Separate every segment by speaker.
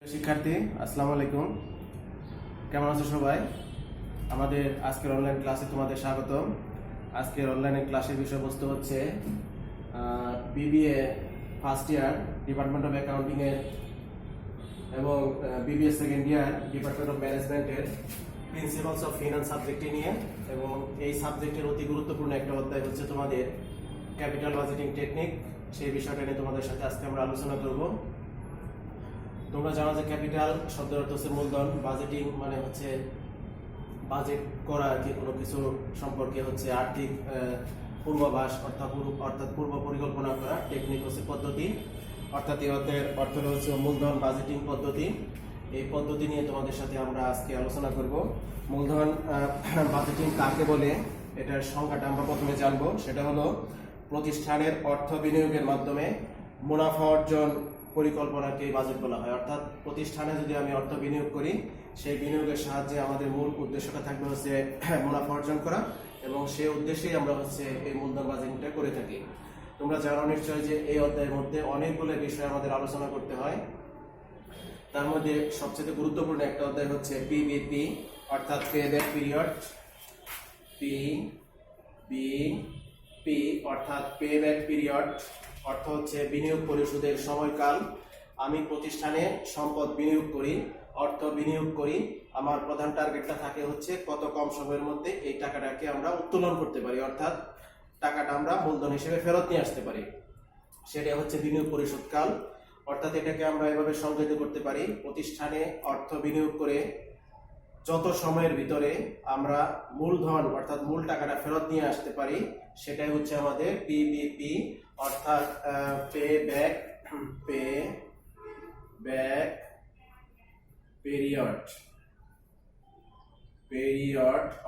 Speaker 1: শিক্ষার্থী আসসালামু আলাইকুম, কেমন আছো সবাই? আমাদের আজকের অনলাইন ক্লাসে তোমাদের স্বাগতম। আজকের অনলাইন ক্লাসের বিষয়বস্তু হচ্ছে BBA first year department of accounting এর এবং BBA second year department of ম্যানেজমেন্টের প্রিন্সিপালস অফ ফিনান্স সাবজেক্টটি নিয়ে, এবং এই সাবজেক্টের অতি গুরুত্বপূর্ণ একটা অধ্যায় হচ্ছে তোমাদের ক্যাপিটাল বাজেটিং টেকনিক। সেই বিষয়টা নিয়ে তোমাদের সাথে আজকে আমরা আলোচনা করব। তোমরা জানো যে ক্যাপিটাল শব্দের অর্থ হচ্ছে মূলধন, বাজেটিং মানে হচ্ছে বাজেট করা আর কি, কোনো কিছু সম্পর্কে হচ্ছে আর্থিক পূর্বাভাস অর্থাৎ পূর্ব পরিকল্পনা করা। টেকনিক হচ্ছে পদ্ধতি, অর্থাৎ এই অধ্যায়ের অর্থ হচ্ছে মূলধন বাজেটিং পদ্ধতি। এই পদ্ধতি নিয়ে তোমাদের সাথে আমরা আজকে আলোচনা করব। মূলধন বাজেটিং কাকে বলে, এটার সংজ্ঞাটা আমরা প্রথমে জানবো। সেটা হলো প্রতিষ্ঠানের অর্থ বিনিয়োগের মাধ্যমে মুনাফা অর্জন পরিকল্পনাকে বাজেট বলা হয়। অর্থাৎ প্রতিষ্ঠানে যদি আমি অর্থ বিনিয়োগ করি, সেই বিনিয়োগের সাহায্যে আমাদের মূল উদ্দেশ্যটা থাকবে হচ্ছে মুনাফা অর্জন করা, এবং সেই উদ্দেশ্যেই আমরা হচ্ছে এই মূলধন বাজেটিংটা করে থাকি। তোমরা জানো নিশ্চয় যে এই অধ্যায়ের মধ্যে অনেকগুলো বিষয় আমাদের আলোচনা করতে হয়। তার মধ্যে সবচেয়ে গুরুত্বপূর্ণ একটা অধ্যায় হচ্ছে পিবিপি, অর্থাৎ পে ব্যাক পিরিয়ড। পিবিপি অর্থাৎ পে ব্যাক পিরিয়ড অর্থ হচ্ছে বিনিয়োগ পরিশোধের সময়কাল। আমি প্রতিষ্ঠানে সম্পদ বিনিয়োগ করি, অর্থ বিনিয়োগ করি, আমার প্রধান টার্গেটটা থাকে হচ্ছে কত কম সময়ের মধ্যে এই টাকাটাকে আমরা উত্তোলন করতে পারি, অর্থাৎ টাকাটা আমরা মূলধন হিসেবে ফেরত নিয়ে আসতে পারি। সেটা হচ্ছে বিনিয়োগ পরিশোধকাল। অর্থাৎ এটাকে আমরা এভাবে সংজ্ঞায়িত করতে পারি: প্রতিষ্ঠানে অর্থ বিনিয়োগ করে যত সময়ের ভিতরে আমরা মূলধন অর্থাৎ মূল টাকাটা ফেরত নিয়ে আসতে পারি, সেটাই হচ্ছে আমাদের পিবিপি, অর্থাৎ পে ব্যাক পিরিয়ড।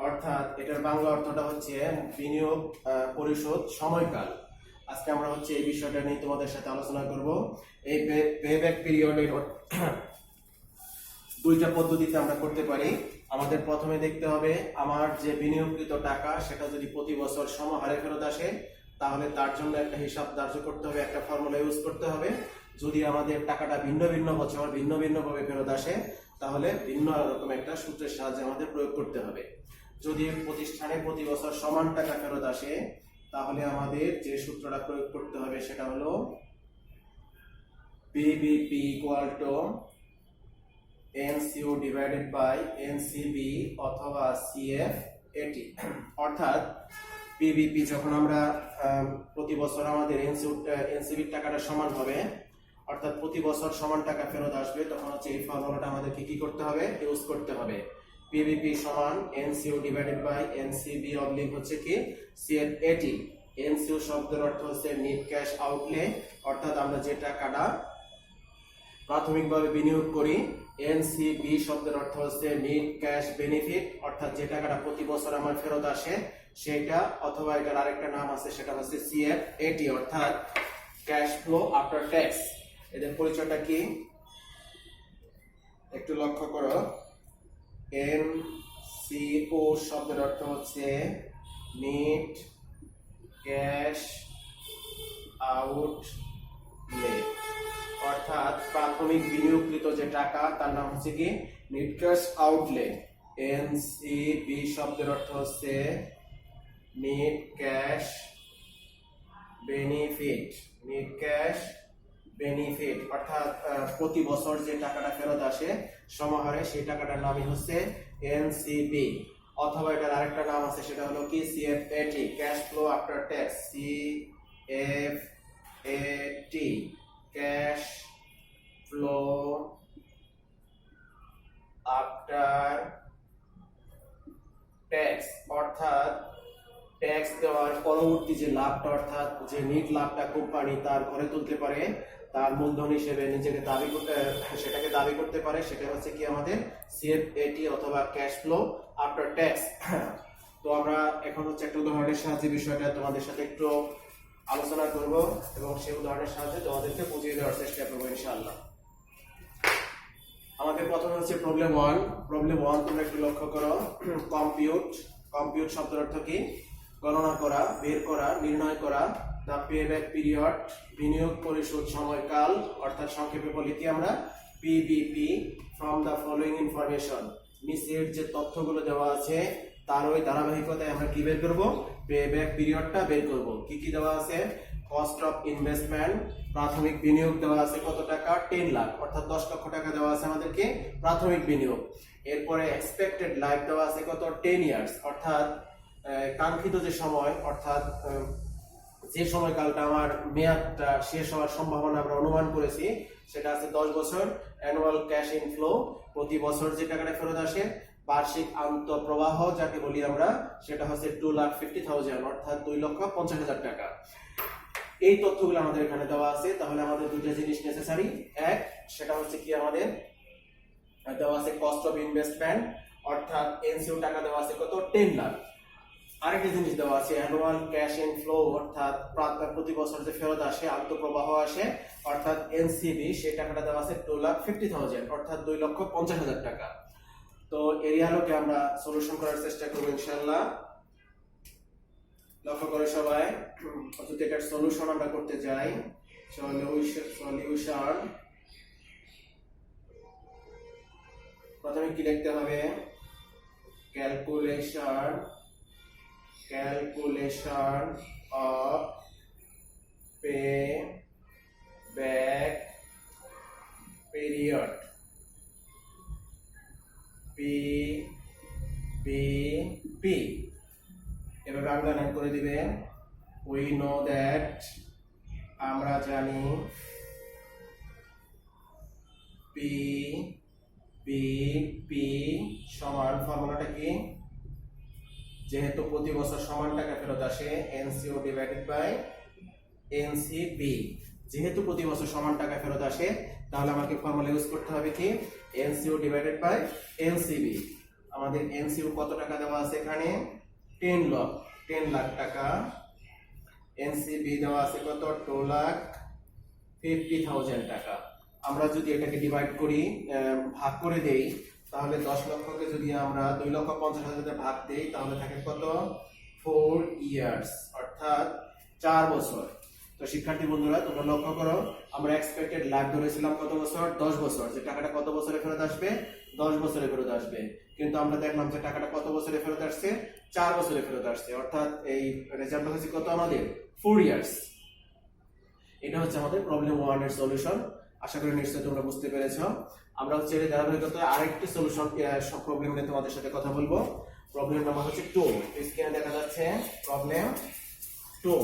Speaker 1: অর্থাৎ এটার বাংলা অর্থটা হচ্ছে বিনিয়োগ পরিশোধ সময়কাল। আজকে আমরা হচ্ছে এই বিষয়টা নিয়ে তোমাদের সাথে আলোচনা করব। এই পে ব্যাক পিরিয়ডের দুইটা পদ্ধতিতে আমরা করতে পারি। আমাদের প্রথমে দেখতে হবে আমার যে বিনিয়োগকৃত টাকা সেটা যদি প্রতি বছর সমহারে ফেরত আসে, তাহলে তার জন্য একটা হিসাব ধার্য করতে হবে, একটা ফর্মুলা ইউজ করতে হবে। যদি আমাদের টাকাটা ভিন্ন ভিন্ন বছর ভিন্ন ভিন্ন ভাবে ফেরত আসে, তাহলে ভিন্ন রকম একটা সূত্রের সাহায্যে আমাদের প্রয়োগ করতে হবে। যদি প্রতিষ্ঠানে প্রতি বছর সমান টাকা ফেরত আসে, তাহলে আমাদের যে সূত্রটা প্রয়োগ করতে হবে সেটা হলো PBP equal to NCO divided by NCB অথবা সিএফএটি। অর্থাৎ পিবিপি যখন আমরা প্রতি বছর আমাদের এনসিবির টাকাটা সমান হবে, অর্থাৎ প্রতি বছর সমান টাকা ফেরত আসবে, তখন হচ্ছে এই ফর্মুলাটা আমাদেরকে কি করতে হবে, ইউজ করতে হবে। পিবিপি সমান NCO divided by NCB oblique হচ্ছে কি সিএফএটি। এনসিও শব্দের অর্থ হচ্ছে নেট ক্যাশ আউটলে, অর্থাৎ আমরা যে টাকাটা প্রাথমিকভাবে বিনিয়োগ করি। এনসিবি শব্দের অর্থ হচ্ছে নেট ক্যাশ বেনিফিট, অর্থাৎ যে টাকাটা প্রতি বছর আমার ফেরত আসে সেটা, অথবা এটার আরেকটা নাম আছে সেটা হচ্ছে সিএফএটি, অর্থাৎ ক্যাশ ফ্লো আফটার ট্যাক্স। এদের পরিচয়টা কি একটু লক্ষ্য করো। এনসিও শব্দের অর্থ হচ্ছে নেট ক্যাশ আউটলে, অর্থাৎ প্রাথমিক বিনিয়োগকৃত যে টাকা তার নাম হচ্ছে কি নেট ক্যাশ আউটলে। এনসিবি শব্দের অর্থ হচ্ছে নেট ক্যাশ বেনিফিট, অর্থাৎ প্রতি বছর যে টাকাটা ফেরত আসে সমাহারে, সেই টাকাটার নামই হচ্ছে এনসিবি। অথবা এটার আরেকটা নাম আছে সেটা হলো কি CFAT, cash flow after tax. CFAT cash flow after tax, অর্থাৎ ট্যাক্স দেওয়ার পরবর্তী যে লাভটা, অর্থাৎ যে নেট লাভটা কোম্পানি তার ঘরে তুলতে পারে, তার মূলধন হিসেবে নিজেকে সেটাকে দাবি করতে পারে, সেটা হচ্ছে কি আমাদের সিএফএটি অথবা ক্যাশ ফ্লো আফটার ট্যাক্স। তো আমরা এখন হচ্ছে একটা উদাহরণের সাহায্যে বিষয়টা তোমাদের সাথে একটু আলোচনা করব, এবং সেই উদাহরণের সাহায্যে তোমাদেরকে বুঝিয়ে দেওয়ার চেষ্টা করবো ইনশাআল্লাহ। আমাদের প্রথমে হচ্ছে প্রবলেম 1। তোমরা একটু লক্ষ্য করো। কম্পিউট শব্দের অর্থ কি গণনা করা, বের করা, নির্ণয় করা। দ্য পে ব্যাক পিরিয়ড বিনিয়োগ পরিশোধ সময়কাল, অর্থাৎ সংক্ষেপে বলি কি আমরা PBP from the following information, নিচের যে তথ্যগুলো দেওয়া আছে তার ওই ধারাবাহিকতায় আমরা কি বের করব, পেব্যাক পিরিয়ডটা বের করব। কি কি দেওয়া আছে, কস্ট অফ ইনভেস্টমেন্ট, প্রাথমিক বিনিয়োগ দেওয়া আছে কত টাকা, 10 লাখ, অর্থাৎ 10 লক্ষ টাকা দেওয়া আছে আমাদেরকে প্রাথমিক বিনিয়োগ। এরপরে এক্সপেক্টেড লাইফ দেওয়া আছে কত, 10 ইয়ার্স, অর্থাৎ কাঙ্ক্ষিত যে সময়, অর্থাৎ যে সময়কালটা আমার মেয়াদটা শেষ হওয়ার সম্ভাবনা আমরা অনুমান করেছি সেটা আছে 10 বছর। অ্যানুয়াল ক্যাশ ইনফ্লো, প্রতি বছর যে টাকাটা ফেরত আসে। বার্ষিক আন্তঃপ্রবাহ যাকে বলি আমরা, সেটা হচ্ছে 2,50,000, অর্থাৎ 2,50,000 টাকা। এই তথ্যগুলো আমাদের এখানে দেওয়া আছে। তাহলে আমাদের দুটো জিনিস নেসেসারি। এক, সেটা হচ্ছে কি আমাদের দেওয়া আছে কস্ট অফ ইনভেস্টমেন্ট, অর্থাৎ এনসিও টাকা দেওয়া আছে কত, 10 লাখ। আরেকটা জিনিস দেওয়া আছে অ্যানুয়াল ক্যাশ ইনফ্লো, অর্থাৎ প্রতি বছর যে ফেরত আসে, আন্তঃপ্রবাহ আসে, অর্থাৎ এনসিবি, সেই টাকাটা দেওয়া আছে 2,50,000, অর্থাৎ 2,50,000 টাকা। তো এই আলোকে আমরা সলিউশন করার চেষ্টা করব ইনশাআল্লাহ। লক্ষ্য করে সবাই, অর্থাৎ এটার সলিউশন আমরা করতে যাই। সলিউশন, প্রথমে কি লিখতে হবে, calculation of pay back period, PBP, এভাবে আন্ডারলাইন করে দিবে। উই নো দ্যাট, আমরা জানি, পিবিপি সমান, ফর্মুলাটা কি, যেহেতু প্রতি বছর সমান টাকা ফেরত আসে, এনসিও ডিভাইডেড বাই এনসিবি। যেহেতু প্রতি বছর সমান টাকা ফেরত আসে, তাহলে আমাকে ফর্মুলা ইউজ করতে হবে কি, এনসিও ডিভাইডেড বাই এনসিবি। আমাদের এনসিও কত টাকা দেওয়া আছে এখানে, 10 লাখ টাকা। এনসিবি দেওয়া আছে কত, 2,50,000 টাকা। আমরা যদি এটাকে ডিভাইড করি, ভাগ করে দেই, তাহলে 10 লক্ষকে যদি আমরা 2,50,000 ভাগ দেই, তাহলে থাকে কত, 4 ইয়ার্স, অর্থাৎ 4 বছর। তো শিক্ষার্থী বন্ধুরা, তোমরা লক্ষ্য করো, আমরা এক্সপেক্টেড লাভ ধরেছিলাম কত বছর, 10 বছর, যে টাকাটা কত বছরে ফেরত আসবে, 10 বছরে ফেরত আসবে। কিন্তু আমরা দেখলাম যে টাকাটা কত বছরে ফেরত আসছে, 4 বছরে ফেরত আসছে, অর্থাৎ এই রেজাল্ট হচ্ছে কত আমাদের, 4 ইয়ার্স। এটা হচ্ছে আমাদের প্রবলেম 1 এর সলিউশন। আশা করি নিশ্চয়ই তোমরা বুঝতে পেরেছো। আমরা হচ্ছে এর ধারাবাহিকতায় আরেকটি সলিউশন সব প্রবলেম নিয়ে তোমাদের সাথে কথা বলবো। প্রবলেম নাম্বার হচ্ছে 2, স্ক্রিনে দেখা যাচ্ছে প্রবলেম 2।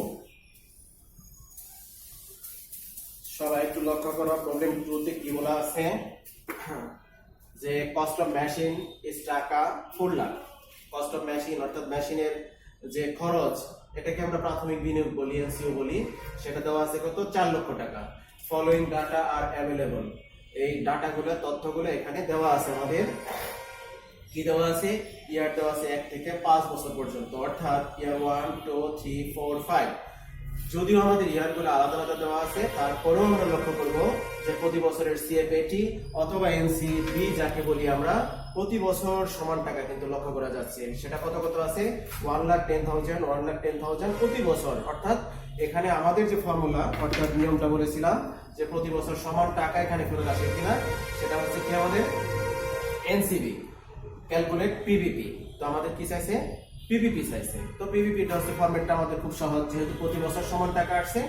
Speaker 1: সবাই একটু লক্ষ্য করো, প্রবলেম 2 তে কি বলা আছে, যে কস্ট অফ মেশিন ইজ টাকা 4 লাখ। কস্ট অফ মেশিন, অর্থাৎ মেশিনের যে খরচ, এটাকে আমরা প্রাথমিক বিনিয়োগ বলি, এনসিও বলি, সেটা দেওয়া আছে কত, 4 লক্ষ টাকা। ফলোইং ডাটা আর অ্যাভেলেবল, এই ডাটাগুলো, তথ্যগুলো এখানে দেওয়া আছে। আমাদের কি দেওয়া আছে, ইয়ার দেওয়া আছে 1 থেকে 5 বছর পর্যন্ত, অর্থাৎ ইয়ার 1, 2, 3, 4, 5। যদিও আমাদের ইয়ারগুলো আলাদা আলাদা দেওয়া আছে, তারপরেও আমরা লক্ষ্য করব যে প্রতি বছরের সিএফএটি অথবা এনসিবি যাকে বলি আমরা, প্রতি বছর সমান টাকা কিন্তু লক্ষ্য করা যাচ্ছে। সেটা কত কত আছে, 1,10,000 প্রতি বছর। অর্থাৎ এখানে আমাদের যে ফর্মুলা, অর্থাৎ নিয়মটা বলেছিলাম যে প্রতি বছর সমান টাকা এখানে ফেরত আসে কিনা, সেটা হচ্ছে কি আমাদের এনসিবি, ক্যালকুলেট পিবিপি। তো আমাদের কি চাইছে, পিবিপি চাইছে। তো পিবিপিটা হচ্ছে ফরম্যাটটা আমাদের খুব সহজ, যেহেতু প্রতি বছর সমান টাকা আসছে,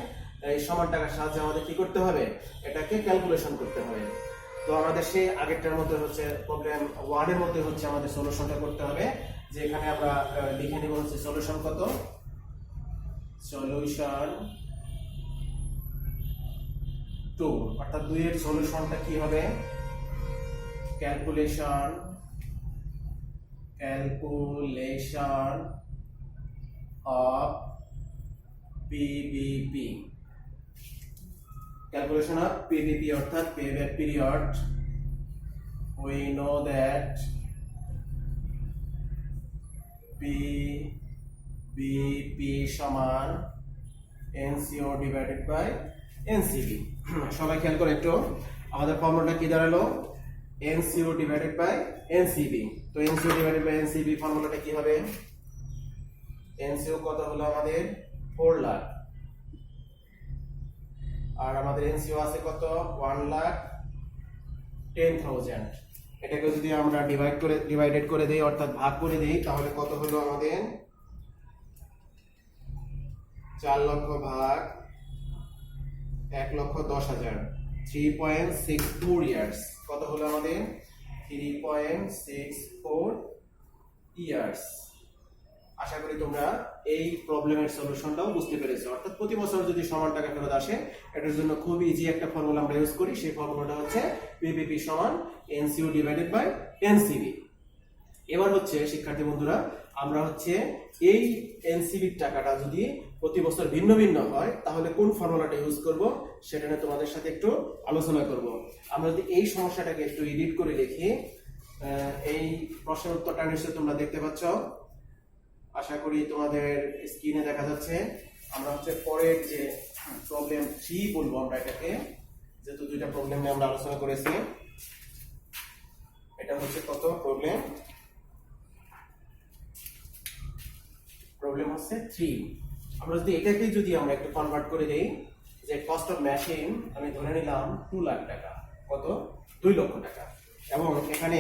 Speaker 1: এই সমান টাকার সাহায্যে আমাদের কি করতে হবে, এটাকে ক্যালকুলেশন করতে হবে। তো আমাদের সেই আগেরটার মধ্যে হচ্ছে প্রবলেম 1 এর মধ্যে হচ্ছে আমাদের সলিউশনটা করতে হবে, যে এখানে আমরা লিখে নিব হচ্ছে সলিউশন কত, সলিউশন 2, অর্থাৎ 2 এর সলিউশনটা কি হবে, calculation of PBP, calculation of PBP অর্থাৎ payback period. We know that PBP সমান NCO divided by NCB. সবাই খেয়াল করে একটু, আমাদের ফর্মুলাটা কি দাঁড়ালো, NCO divided by NCB। তো NCO divided by NCB ফর্মুলাটা কি হবে, NCO কত হলো আমাদের 4 লাখ, আর আমাদের NCO আছে কত 1 লাখ 10,000। এটাকে যদি আমরা ডিভাইডেড করে দেই অর্থাৎ ভাগ করে দেই তাহলে কত হলো আমাদের 4 লক্ষ ভাগ 1,10,000, 3.64 ইয়ার্স। কত হলো আমাদের 3.64 ইয়ার্স। আশা করি তোমরা এই প্রবলেমের সলিউশনটাও বুঝতে পেরেছো। অর্থাৎ প্রতি বছর যদি সমান টাকা ফেরত আসে, এটার জন্য খুব ইজি একটা ফর্মুলা আমরা ইউজ করি। সেই ফর্মুলাটা হচ্ছে পিপিপি সমান এনসিইউ ডিভাইডেড বাই এনসিবি। এবার হচ্ছে শিক্ষার্থী বন্ধুরা, আমরা হচ্ছে এই এনসিবির টাকাটা যদি প্রতি বছর ভিন্ন ভিন্ন হয় তাহলে কোন ফর্মুলাটা ইউজ করব সেটা নিয়ে তোমাদের সাথে একটু আলোচনা করব। আমরা যদি এই সমস্যাটাকে একটু এডিট করে লিখি, এই প্রশ্নের উত্তরটা নিশ্চয়ই তোমরা দেখতে পাচ্ছ, আশা করি তোমাদের স্ক্রিনে দেখা যাচ্ছে। আমরা হচ্ছে পরের যে প্রবলেম 3 বলবো আমরা এটাকে, যেহেতু দুইটা প্রবলেম নিয়ে আমরা আলোচনা করেছি। এটা হচ্ছে কত প্রবলেম হচ্ছে 3। আমরা যদি এটাকে যদি আমরা একটু কনভার্ট করে দেই, যে কস্ট অফ মেশিন আমি ধরে নিলাম 2 লাখ টাকা, কত 2 লক্ষ টাকা, এবং এখানে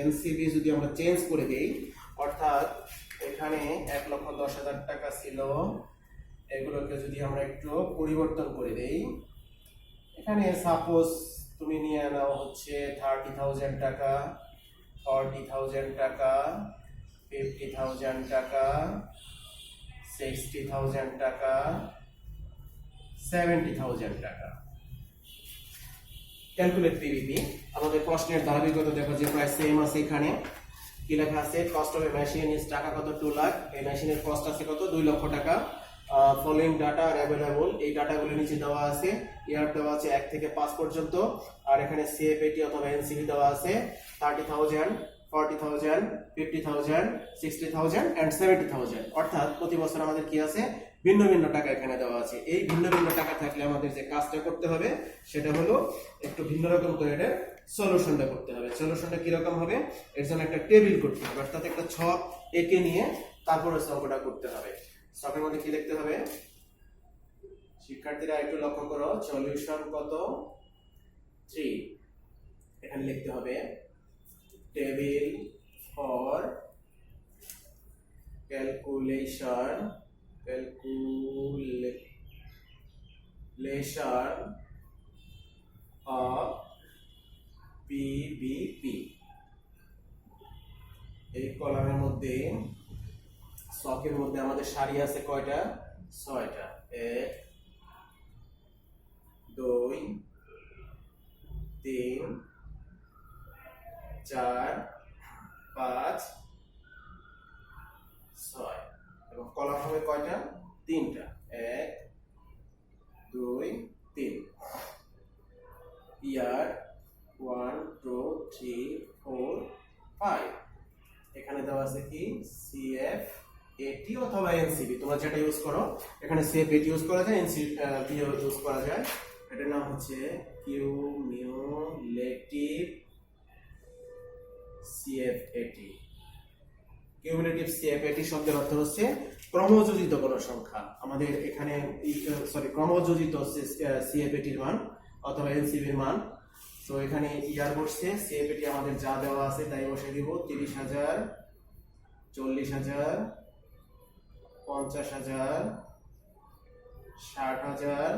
Speaker 1: এনসিবি যদি আমরা চেঞ্জ করে দেই, অর্থাৎ এখানে 1,10,000 টাকা ছিল, এগুলোকে যদি আমরা একটু পরিবর্তন করে দেই, এখানে সাপোজ তুমি নিয়ে নাও হচ্ছে 30,000 টাকা, 40,000 টাকা, 50,000 টাকা, 60,000 টাকা, 70,000 টাকা। Calculate PVP. আমাদের প্রশ্নের ধারাবাহিকতা দেখো যে প্রায় সেম আছে। এখানে কি লেখা আছে? Cost of A machine is টাকা কত 2 লাখ, এই মেশিনের কস্ট আছে কত 2 লক্ষ টাকা। ফলোইং ডাটা আর অ্যাভেলেবল, এই ডাটাগুলো নিচে দেওয়া আছে। ইয়ার দেওয়া আছে 1 থেকে 5 পর্যন্ত, আর এখানে সিএফএটি অথবা এনসিবি দেওয়া আছে 30,000, 40,000, 50,000, 60,000 and 70,000। অর্থাৎ প্রতি বছর আমাদের কি আছে? ভিন্ন ভিন্ন টাকা এখানে দেওয়া আছে। এই ভিন্ন ভিন্ন টাকা থাকলে আমাদের যে কাজটা করতে হবে সেটা হলো একটু ভিন্ন রকম করে এটা সলিউশনটা করতে হবে। সলিউশনটা কি রকম হবে? এর জন্য একটা টেবিল করতে হবে, অর্থাৎ একটা ছক এঁকে নিয়ে তারপরে অঙ্কটা করতে হবে। ছকের মধ্যে কি লিখতে হবে শিক্ষার্থীরা একটু লক্ষ্য করো। সলিউশন কত 3, এখানে লিখতে হবে table for calculation of PVP. এই কলামের মধ্যে ছকের মধ্যে আমাদের সারি আছে কয়টা? 6টা। 1 2 3 4 5 6, এবং কলাম হবে কয়টা? 3টা। 1 2 3। ইয়ার 1 2 3 4 5। এখানে দেওয়া আছে কি? সিএফ এটি অথবা এনসিবি, তোমরা যেটা ইউজ করো। এখানে সিএফ এটি ইউজ করা যায়, এনসিবি ইউজ করা যায়। এটার নাম হচ্ছে কিউমিউলেটিভ সিএফএটি। কিউমুলেটিভ সিএফএটি শব্দের অর্থ হচ্ছে ক্রমযোজিত কোনো সংখ্যা। আমাদের এখানে ক্রমযোজিত সিএফএটির মান অথবা এনসিবির মান। তো এখানে ইয়ার বসছে, সিএফএটি আমাদের যা দেওয়া আছে তাই বসে দিব। 30,000, 40,000, 50,000, 60,000,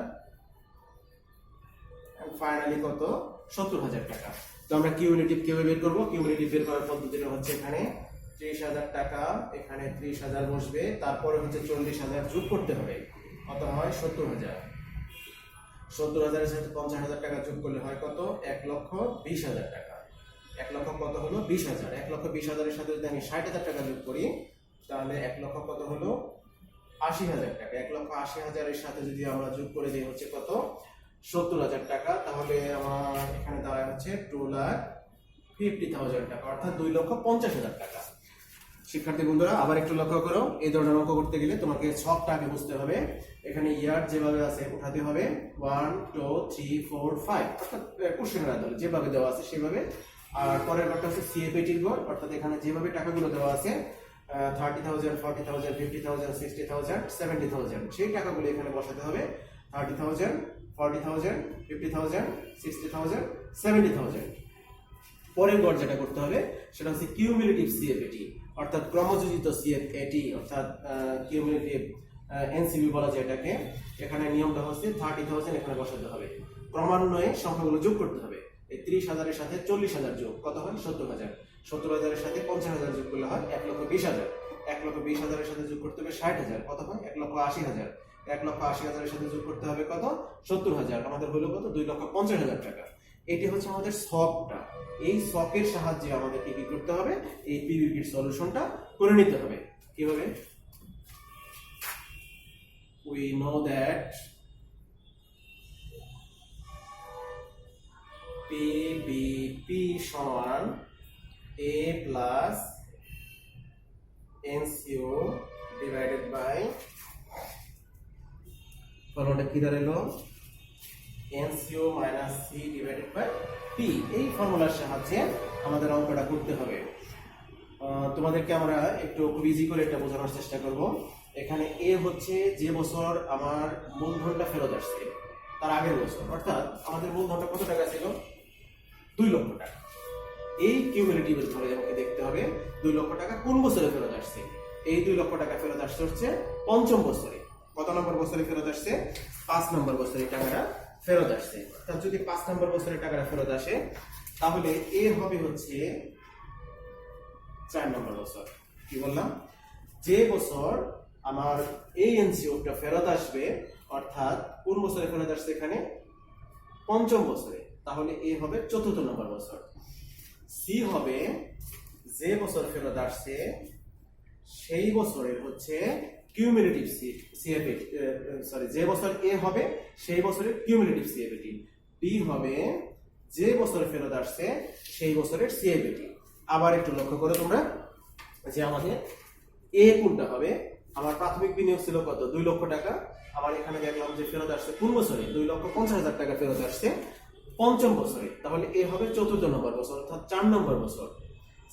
Speaker 1: ফাইনালি কত? 70,000 টাকা। তো আমরা কিউমুলেটিভ কিভাবে বের করব? কিউমুলেটিভ বের করার পদ্ধতিটা হচ্ছে এখানে 30,000 টাকা, এখানে 30,000 বসবে, তারপরে হচ্ছে 40,000 যোগ করতে হবে, কত হয়? 70,000। 70,000 এর সাথে 50,000 টাকা যোগ করলে হয় কত? 1,20,000 টাকা। 1 লক্ষ কত হলো? 20,000। 1,20,000 এর সাথে যদি আমি 60,000 টাকা যোগ করি তাহলে 1 লক্ষ কত হলো? 80,000 টাকা। 1,80,000 এর সাথে যদি আমরা যোগ করে দিই হচ্ছে কত? 70,000 টাকা। তাহলে আমার এখানে দাঁড়ায় হচ্ছে 2,50,000 টাকা, অর্থাৎ 2,50,000 টাকা। শিক্ষার্থী বন্ধুরা আবার একটু লক্ষ্য করো, এই ধরনের অঙ্ক করতে গেলে তোমাকে ছকটা আগে বুঝতে হবে। এখানে ইয়ার যেভাবে আছে উঠাতে হবে 1 2 3 4 5, অর্থাৎ কোশ্চেনের আদলে যেভাবে দেওয়া আছে সেভাবে। আর পরের ঘরটা হচ্ছে সিএফএটির ঘর, অর্থাৎ এখানে যেভাবে টাকাগুলো দেওয়া আছে 30,000, 40,000, 50,000, 60,000, 70,000, সেই টাকাগুলো এখানে বসাতে হবে। 30,000, 40,000, 50,000, 60,000, 70,000। পরের গড় যেটা করতে হবে সেটা হচ্ছে কিউমুলেটিভ সিএফএটি, অর্থাৎ ক্রমযোজিত সিএফএটি, অর্থাৎ কিউমুলেটিভ এনসিবি বলা যায় এটাকে। এখানে নিয়মটা হচ্ছে 30,000 এখানে বসাতে হবে, ক্রমান্বয়ে সংখ্যাগুলো যোগ করতে হবে। এই 30,000 এর সাথে 40,000 যোগ কত হয়? 70,000। 70,000 এর সাথে 50,000 যোগ করলে হয় 1,20,000। 1,20,000 এর সাথে যোগ করতে হবে 60,000, কত হয়? 1,80,000। 1,80,000 এর সাথে যোগ করতে হবে কত? 70,000। আমাদের হলো কত? 2,50,000 টাকা। এটি হচ্ছে আমাদের শকটা। এই শকের সাহায্যে আমাদেরকে কি করতে হবে? এই পিভিপির সলিউশনটা করে নিতে হবে। কিভাবে? We know that PVP সমান A plus NCO divided by ফর্মুলাটা কি দাঁড়ালো? NCO minus C divided by P। এই ফর্মুলার সাহায্যে আমাদের অঙ্কটা করতে হবে। তোমাদেরকে আমরা একটু খুব ইজি করে এটা বোঝানোর চেষ্টা করব। এখানে এ হচ্ছে যে বছর আমার মূলধনটা ফেরত আসছে তার আগের বছর, অর্থাৎ আমাদের মূলধনটা কত টাকা ছিল? 2 লক্ষ টাকা। এই কিউমুলেটিভের ধরে আমাকে দেখতে হবে 2 লক্ষ টাকা কোন বছরে ফেরত আসছে। এই 2 লক্ষ টাকা ফেরত আসছে হচ্ছে পঞ্চম বছরে। কত নম্বর বছরে ফেরত আসছে? 5 নম্বর বছরে টাকাটা ফেরত আসছে। অর্থাৎ যদি 5 নম্বর বছরে টাকাটা ফেরত আসে তাহলে এ হবে হচ্ছে 4 নম্বর বছর। কি বললাম? যে বছর আমার এই এনসিওটা ফেরত আসবে, অর্থাৎ কোন বছরে ফেরত আসছে? এখানে পঞ্চম বছরে, তাহলে এ হবে 4র্থ নম্বর বছর। সি হবে যে বছর ফেরত আসছে সেই বছরের হচ্ছে কিউমুলেটিভ সিএফএটি, সরি, যে বছর এ হবে সেই বছরের কিউমুলেটিভ সিএফএটি। বি হবে যে বছর ফেরত আসছে সেই বছরের সিএফএটি। আবার একটু লক্ষ্য করো তোমরা যে আমাদের এ কোনটা হবে? আমার প্রাথমিক বিনিয়োগ ছিল কত? 2 লক্ষ টাকা। আমার এখানে দেখলাম যে ফেরত আসছে কোন বছরে? 2,50,000 টাকা ফেরত আসছে পঞ্চম বছরে, তাহলে এ হবে 4র্থ নম্বর বছর, অর্থাৎ 4 নম্বর বছর।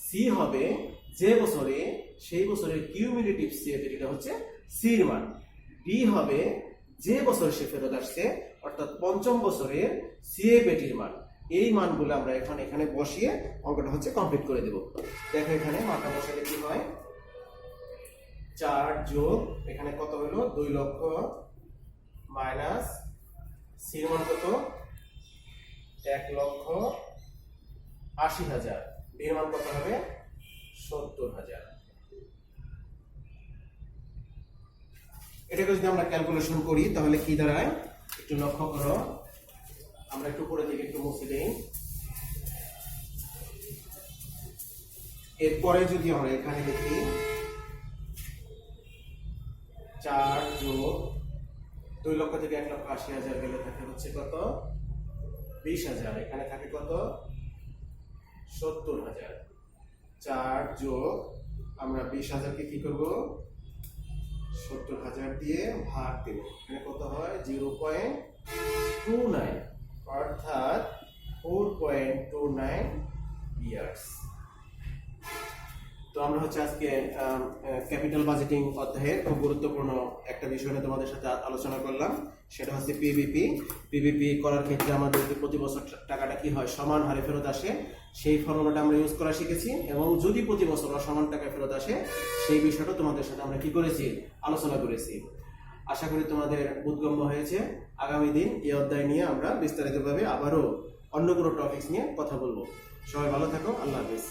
Speaker 1: সি হবে যে বছরে সেই বছরের কিউমুলেটিভ সিএফএটিটা হচ্ছে সির মান। ডি হবে যে বছর সে ফেরত আসছে, অর্থাৎ পঞ্চম বছরের সিএফএটির মান। এই মানগুলো আমরা এখানে বসিয়ে অঙ্কটা হচ্ছে কমপ্লিট করে দেব। দেখো এখানে মানটা বসালে কি হয়? 4 যোগ এখানে কত হলো? 2 লক্ষ মাইনাস সির মান কত? 1,80,000। এর মান কত হবে? 70,000। এটাকে যদি আমরা ক্যালকুলেশন করি তাহলে কি দাঁড়ায়? একটু লক্ষ্য করো, আমরা একটু উপরে দিকে একটু মুছে দেই। এরপরে যদি আমরা এখানে দেখি 4 যোগ 2 লক্ষ থেকে 1,80,000 গেলে থাকে হচ্ছে কত? 20,000। এখানে থাকে কত? 70,000। 4 যোগ আমরা 20,000 কে কি করব? 70,000 দিয়ে ভাগ দেব। এখানে কত হয়? 0.29, অর্থাৎ 4.29 ইয়ার্স। তো আমরা হচ্ছে আজকে ক্যাপিটাল বাজেটিং অধ্যায়ের খুব গুরুত্বপূর্ণ একটা বিষয় নিয়ে তোমাদের সাথে আলোচনা করলাম। সেটা হচ্ছে পিভিপি। পিভিপি করার ক্ষেত্রে আমাদের প্রতি বছর টাকাটা কি হয়? সমান হারে ফেরত আসে, সেই ফর্মুলাটা আমরা ইউজ করা শিখেছি। এবং যদি প্রতি বছর অসমান টাকা ফেরত আসে সেই বিষয়টা তোমাদের সাথে আমরা কি করেছি? আলোচনা করেছি। আশা করি তোমাদের বোধগম্য হয়েছে। আগামী দিন এই অধ্যায় নিয়ে আমরা বিস্তারিতভাবে আবারও অন্য কোনো টপিকস নিয়ে কথা বলবো। সবাই ভালো থাকো। আল্লাহ হাফেজ।